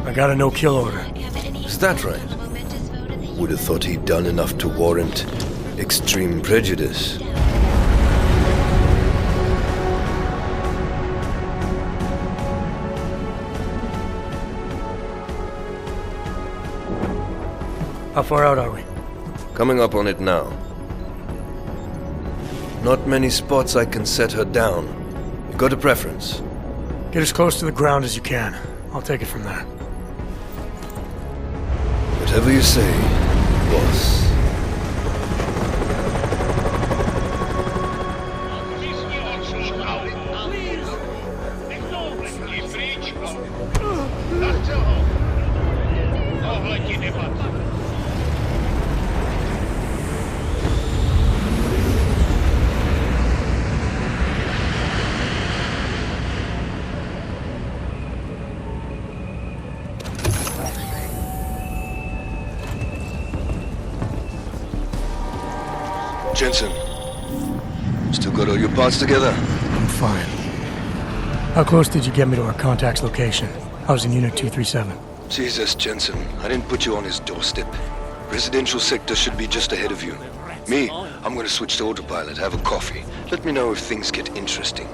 I got a no-kill order. Is that right? Would have thought he'd done enough to warrant extreme prejudice. How far out are we? Coming up on it now. Not many spots I can set her down. You got a preference? Get as close to the ground as you can. I'll take it from there. Whatever you say, boss. Jensen, still got all your parts together? I'm fine. How close did you get me to our contact's location? I was in Unit 237. Jesus, Jensen, I didn't put you on his doorstep. Residential sector should be just ahead of you. Me, I'm gonna switch to autopilot, have a coffee. Let me know if things get interesting.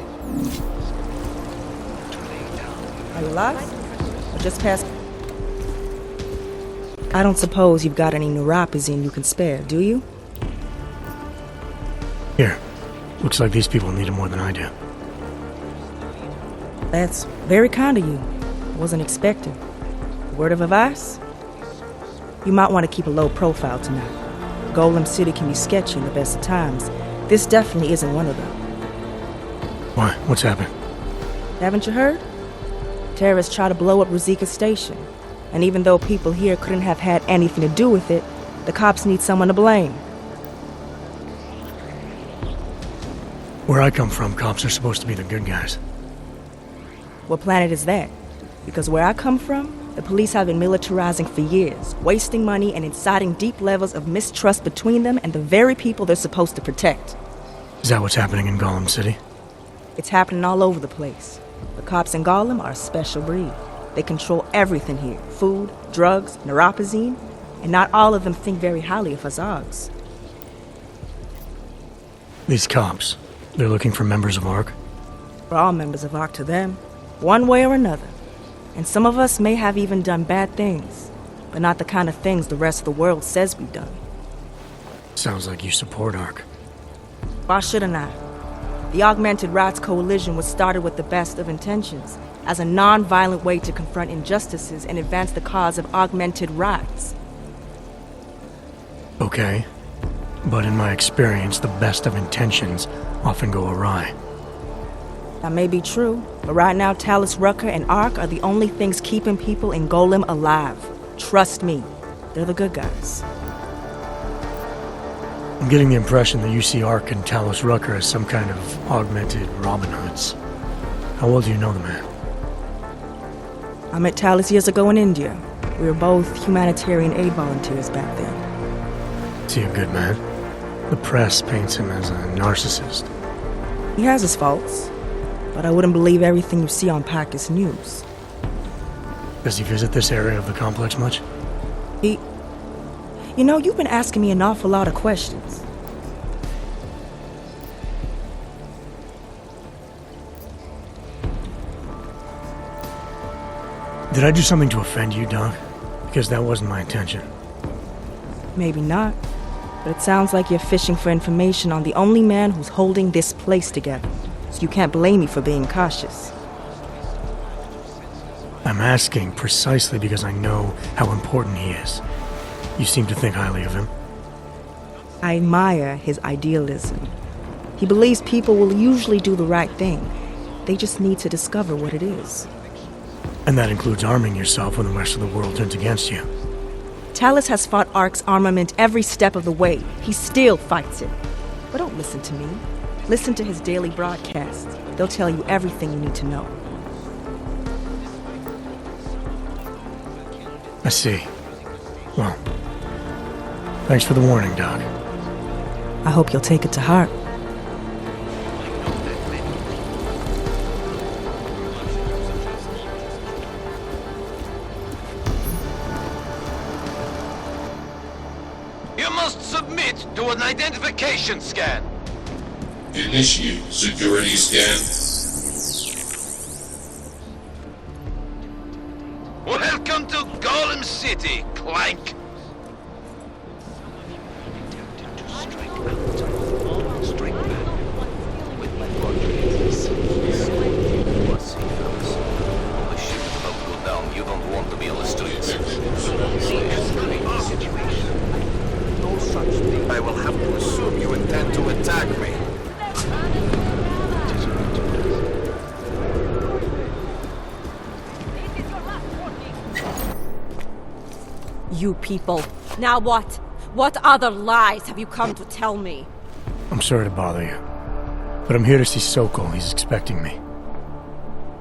Are you alive? Or just past? I don't suppose you've got any neuropazine you can spare, do you? Here. Looks like these people need it more than I do. That's very kind of you. Wasn't expecting. Word of advice? You might want to keep a low profile tonight. Golem City can be sketchy in the best of times. This definitely isn't one of them. Why? What's happened? Haven't you heard? Terrorists tried to blow up Ruzika Station. And even though people here couldn't have had anything to do with it, the cops need someone to blame. Where I come from, cops are supposed to be the good guys. What planet is that? Because where I come from, the police have been militarizing for years, wasting money and inciting deep levels of mistrust between them and the very people they're supposed to protect. Is that what's happening in Golem City? It's happening all over the place. The cops in Golem are a special breed. They control everything here. Food, drugs, neuropazine, and not all of them think very highly of us Ogs. These cops, they're looking for members of ARC? We're all members of ARC to them, one way or another. And some of us may have even done bad things, but not the kind of things the rest of the world says we've done. Sounds like you support ARC. Why shouldn't I? The Augmented Rights Coalition was started with the best of intentions, as a non-violent way to confront injustices and advance the cause of augmented rights. Okay. But in my experience, the best of intentions often go awry. That may be true, but right now Talus Rucker and ARC are the only things keeping people in Golem alive. Trust me, they're the good guys. I'm getting the impression that you see ARC and Talos Rucker as some kind of augmented Robin Hoods. How well do you know the man? I met Talus years ago in India. We were both humanitarian aid volunteers back then. Is he a good man? The press paints him as a narcissist. He has his faults, but I wouldn't believe everything you see on Pakistan News. Does he visit this area of the complex much? You know, you've been asking me an awful lot of questions. Did I do something to offend you, Doc? Because that wasn't my intention. Maybe not, but it sounds like you're fishing for information on the only man who's holding this place together, so you can't blame me for being cautious. I'm asking precisely because I know how important he is. You seem to think highly of him. I admire his idealism. He believes people will usually do the right thing. They just need to discover what it is. And that includes arming yourself when the rest of the world turns against you. Talus has fought ARC's armament every step of the way. He still fights it. But don't listen to me. Listen to his daily broadcasts. They'll tell you everything you need to know. I see. Well, thanks for the warning, Doc. I hope you'll take it to heart. You must submit to an identification scan. Initiate security scan. Welcome to Golem City, Clank. You don't want to be on the streets. I will have to assume you intend to attack me. You people. Now what? What other lies have you come to tell me? I'm sorry to bother you, but I'm here to see Soal. He's expecting me.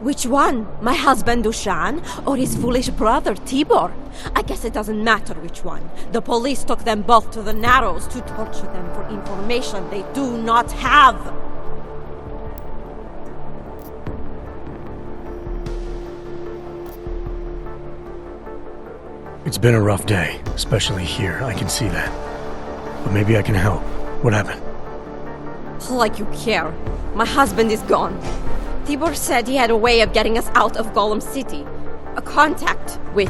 Which one? My husband Dushan or his foolish brother Tibbor? I guess it doesn't matter which one. The police took them both to the Narrows to torture them for information they do not have. It's been a rough day, especially here. I can see that. But maybe I can help. What happened? Like you care. My husband is gone. Tibbor said he had a way of getting us out of Golem City. A contact with...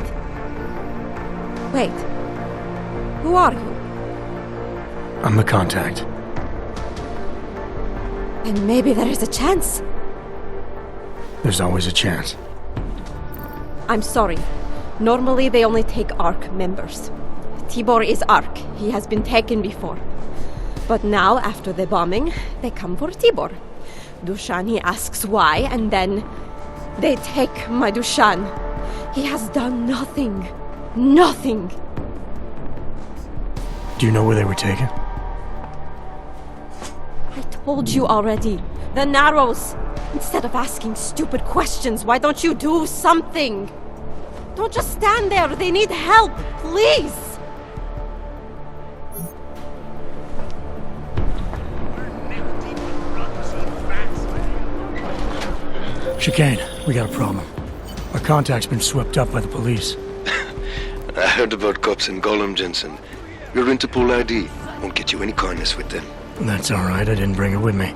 Wait. Who are you? I'm the contact. And maybe there is a chance. There's always a chance. I'm sorry. Normally they only take ARC members. Tibbor is ARC. He has been taken before. But now, after the bombing, they come for Tibbor. Dushan, he asks why, and then they take my Dushan. He has done nothing. Nothing. Do you know where they were taken? I told you already. The Narrows. Instead of asking stupid questions, why don't you do something? Don't just stand there. They need help. Please. Chicane, we got a problem. Our contact's been swept up by the police. I heard about cops in Golem, Jensen. Your Interpol ID won't get you any kindness with them. That's all right. I didn't bring it with me.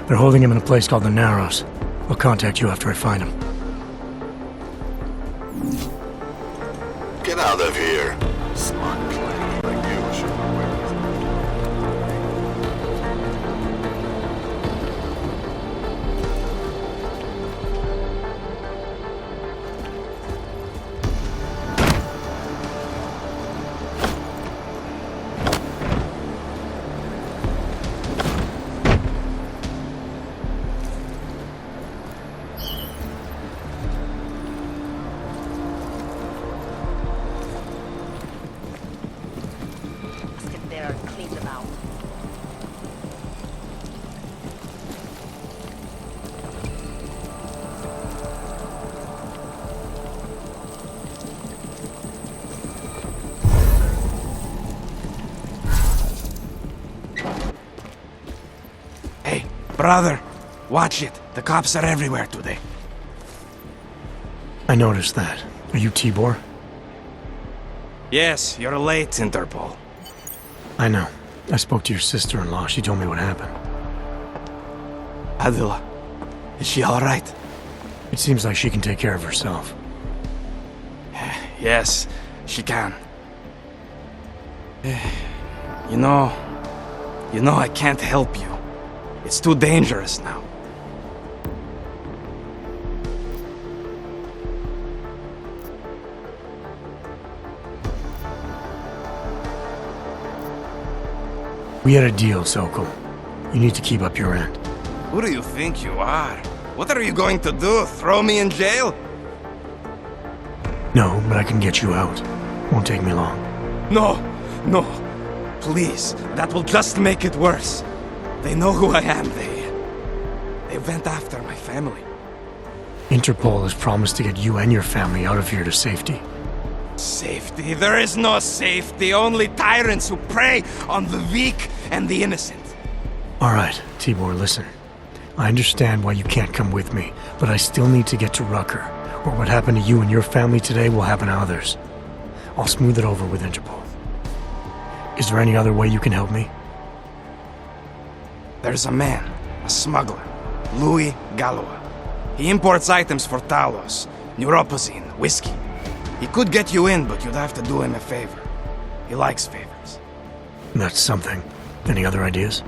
They're holding him in a place called the Narrows. I'll contact you after I find him. Get out of here. Smart Clank like you should be with. Brother, watch it. The cops are everywhere today. I noticed that. Are you Tibbor? Yes, you're late, Interpol. I know. I spoke to your sister-in-law. She told me what happened. Adila, is she alright? It seems like she can take care of herself. Yes, she can. You know, I can't help you. It's too dangerous now. We had a deal, Soal. You need to keep up your end. Who do you think you are? What are you going to do? Throw me in jail? No, but I can get you out. Won't take me long. No. Please, that will just make it worse. They know who I am. They went after my family. Interpol has promised to get you and your family out of here to safety. Safety? There is no safety. Only tyrants who prey on the weak and the innocent. All right, Tibbor, listen. I understand why you can't come with me, but I still need to get to Rucker, or what happened to you and your family today will happen to others. I'll smooth it over with Interpol. Is there any other way you can help me? There's a man, a smuggler, Louis Galois. He imports items for Talos, neuropozyne, whiskey. He could get you in, but you'd have to do him a favor. He likes favors. That's something. Any other ideas?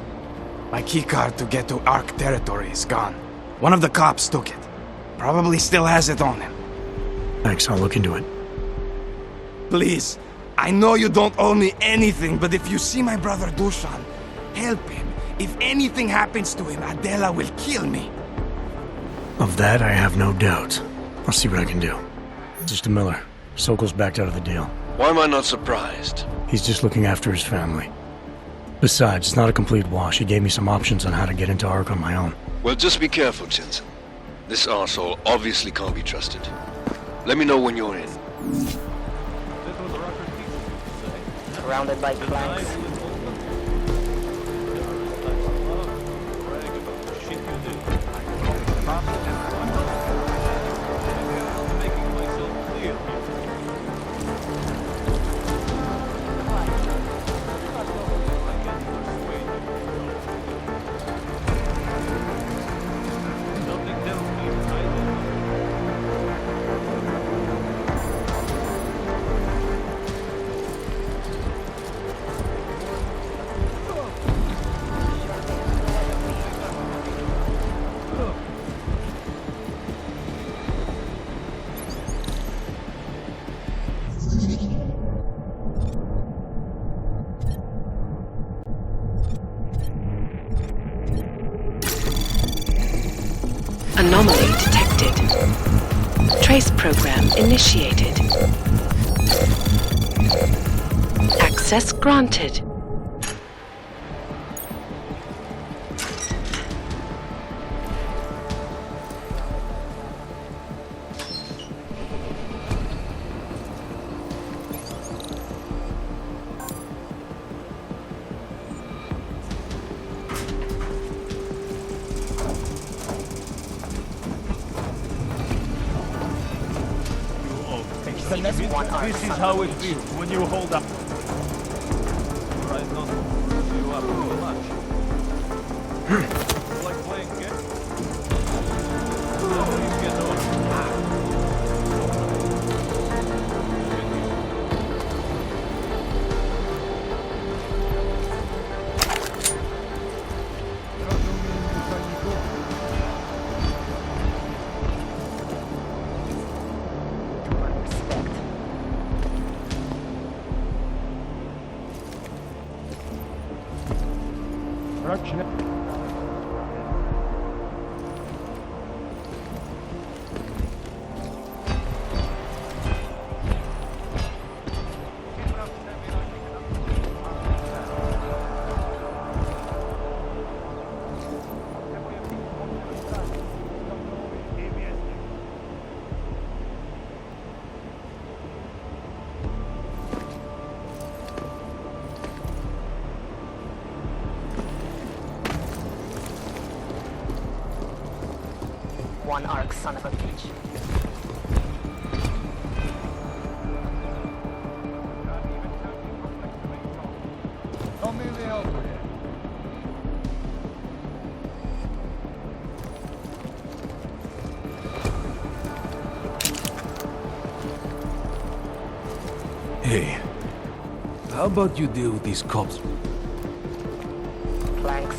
My keycard to get to Ark territory is gone. One of the cops took it. Probably still has it on him. Thanks, I'll look into it. Please, I know you don't owe me anything, but if you see my brother Dushan, help him. If anything happens to him, Adela will kill me. Of that, I have no doubt. I'll see what I can do. Mr. Miller, Sokol's backed out of the deal. Why am I not surprised? He's just looking after his family. Besides, it's not a complete wash. He gave me some options on how to get into Ark on my own. Well, just be careful, Jensen. This arsehole obviously can't be trusted. Let me know when you're in. Surrounded by planks. Anomaly detected. Trace program initiated. Access granted. This is how it feels when you hold up. Try not to push you up too much. Like playing games. Please get One Ark, son of a bitch. Hey, how about you deal with these cops? Planks.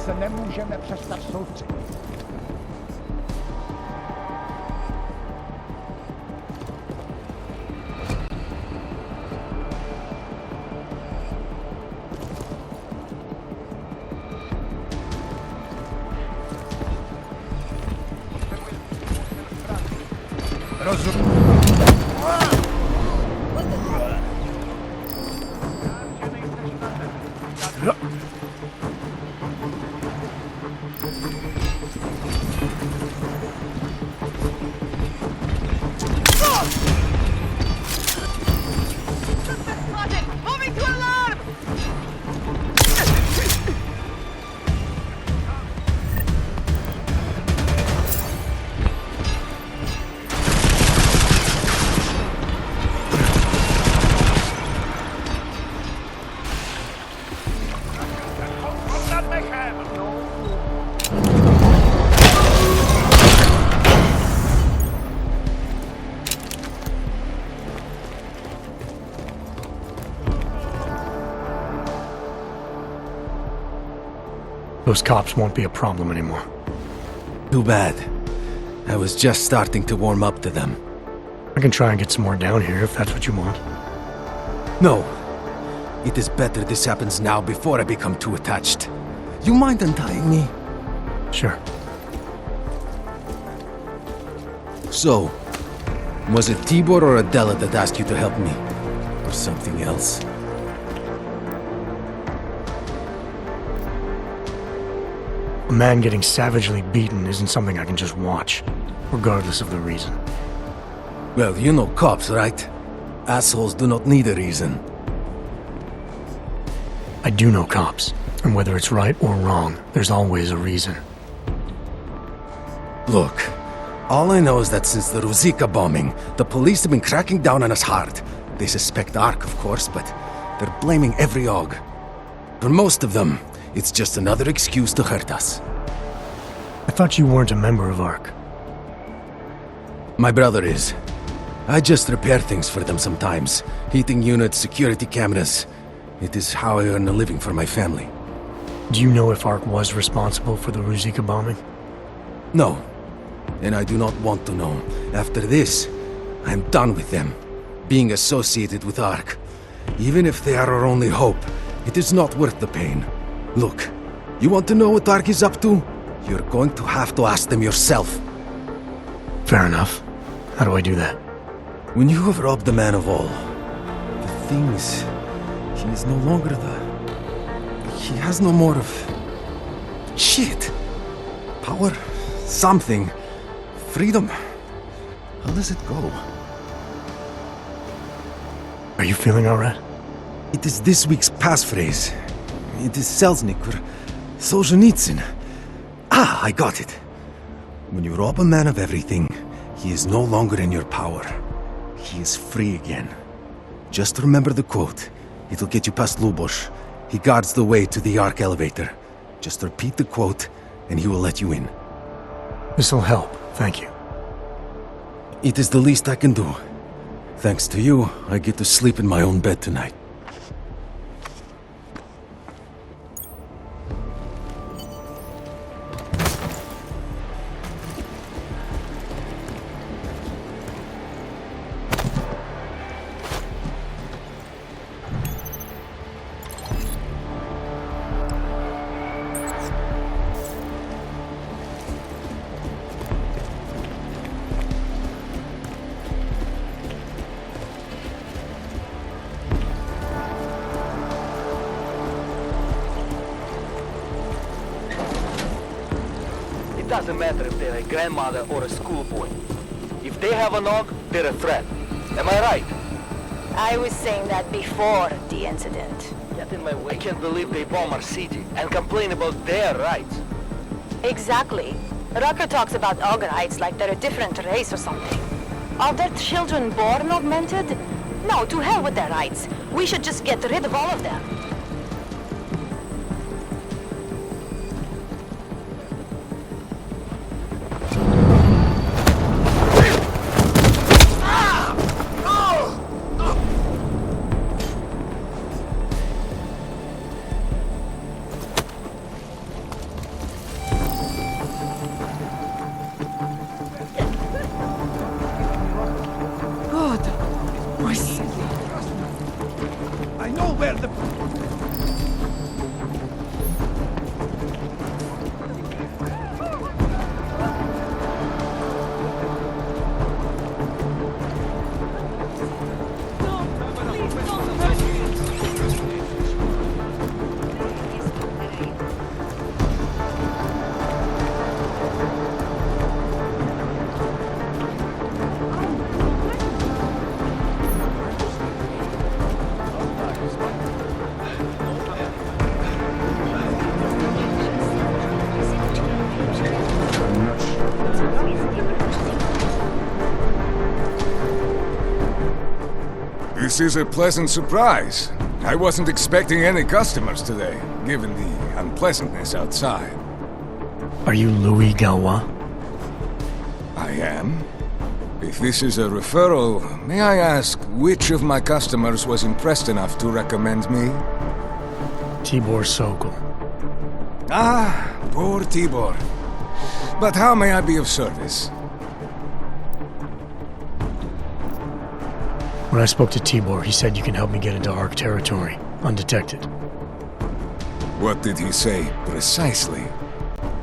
se nemůžeme přestat soustředit. Those cops won't be a problem anymore. Too bad. I was just starting to warm up to them. I can try and get some more down here if that's what you want. No. It is better this happens now before I become too attached. You mind untying me? Sure. So, was it Tibbor or Adela that asked you to help me? Or something else? A man getting savagely beaten isn't something I can just watch, regardless of the reason. Well, you know cops, right? Assholes do not need a reason. I do know cops, and whether it's right or wrong, there's always a reason. Look, all I know is that since the Ruzicka bombing, the police have been cracking down on us hard. They suspect Ark, of course, but they're blaming every AUG. For most of them, it's just another excuse to hurt us. I thought you weren't a member of ARC. My brother is. I just repair things for them sometimes. Heating units, security cameras. It is how I earn a living for my family. Do you know if ARC was responsible for the Ruzicka bombing? No. And I do not want to know. After this, I'm done with them. Being associated with ARC. Even if they are our only hope, it is not worth the pain. Look, you want to know what ARC is up to? You're going to have to ask them yourself. Fair enough. How do I do that? When you have robbed the man of all, the things... He is no longer the... He has no more of... Shit! Power... something... freedom... How does it go? Are you feeling alright? It is this week's passphrase. It is Selznick or Solzhenitsyn. Ah, I got it. When you rob a man of everything, he is no longer in your power. He is free again. Just remember the quote. It'll get you past Lubosh. He guards the way to the Ark elevator. Just repeat the quote, and he will let you in. This'll help, thank you. It is the least I can do. Thanks to you, I get to sleep in my own bed tonight. It doesn't matter if they're a grandmother or a schoolboy. If they have an AUG, they're a threat. Am I right? I was saying that before the incident. Get in my way. I can't believe they bomb our city and complain about their rights. Exactly. Rucker talks about AUG rights like they're a different race or something. Are their children born augmented? No, to hell with their rights. We should just get rid of all of them. This is a pleasant surprise. I wasn't expecting any customers today, given the unpleasantness outside. Are you Louis Galwa? I am. If this is a referral, may I ask which of my customers was impressed enough to recommend me? Tibbor Soal. Ah, poor Tibbor. But how may I be of service? When I spoke to Tibbor, he said you can help me get into Ark territory, undetected. What did he say, precisely?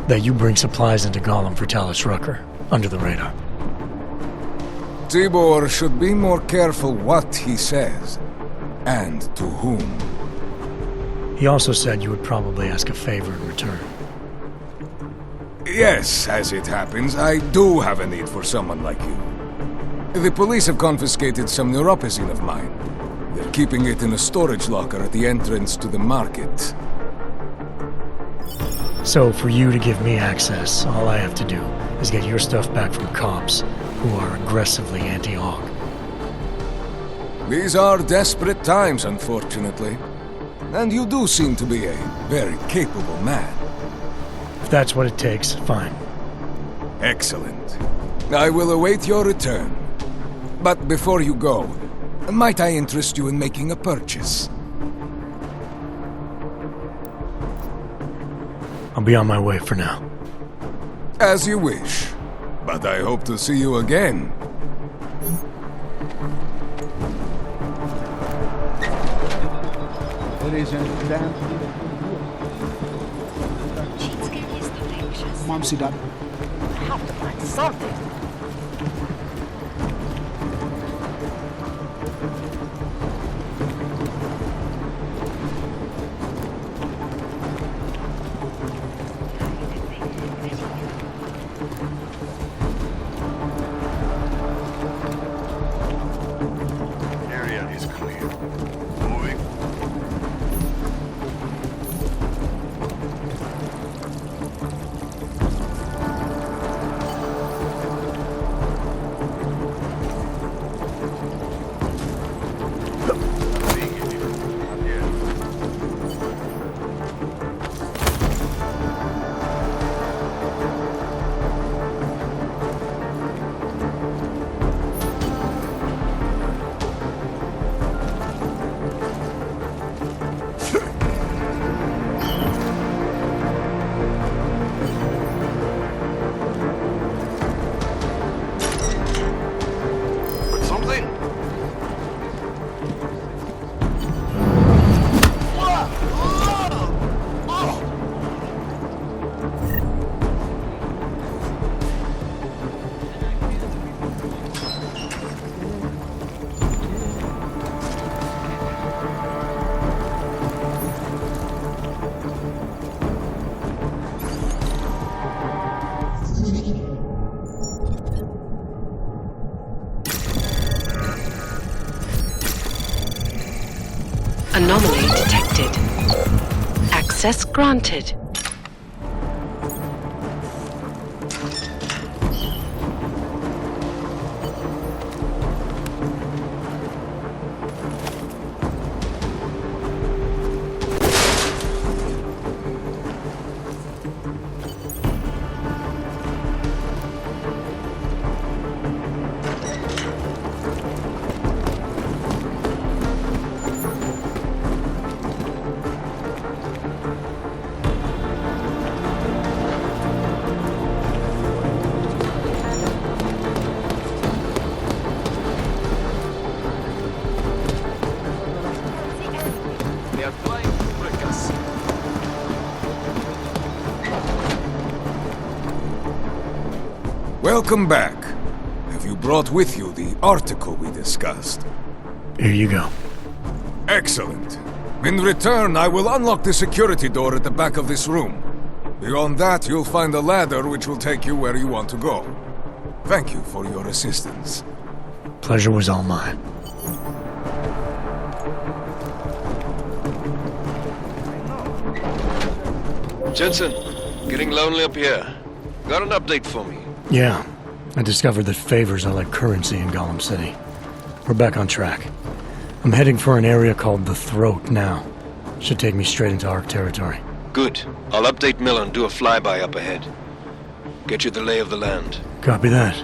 That you bring supplies into Golem for Talus Rucker, under the radar. Tibbor should be more careful what he says, and to whom. He also said you would probably ask a favor in return. Yes, as it happens, I do have a need for someone like you. The police have confiscated some neuropazine of mine. They're keeping it in a storage locker at the entrance to the market. So, for you to give me access, all I have to do is get your stuff back from cops who are aggressively anti-Aug. These are desperate times, unfortunately. And you do seem to be a very capable man. If that's what it takes, fine. Excellent. I will await your return. But before you go, might I interest you in making a purchase? I'll be on my way for now. As you wish. But I hope to see you again. Mom, see that? I have to find something. Area is clear. Moving. Anomaly detected. Access granted. Welcome back. Have you brought with you the article we discussed? Here you go. Excellent. In return, I will unlock the security door at the back of this room. Beyond that, you'll find a ladder which will take you where you want to go. Thank you for your assistance. Pleasure was all mine. Jensen, getting lonely up here. Got an update for me? Yeah, I discovered that favors are like currency in Golem City. We're back on track. I'm heading for an area called the Throat now. Should take me straight into Ark territory. Good. I'll update Mill and do a flyby up ahead. Get you the lay of the land. Copy that.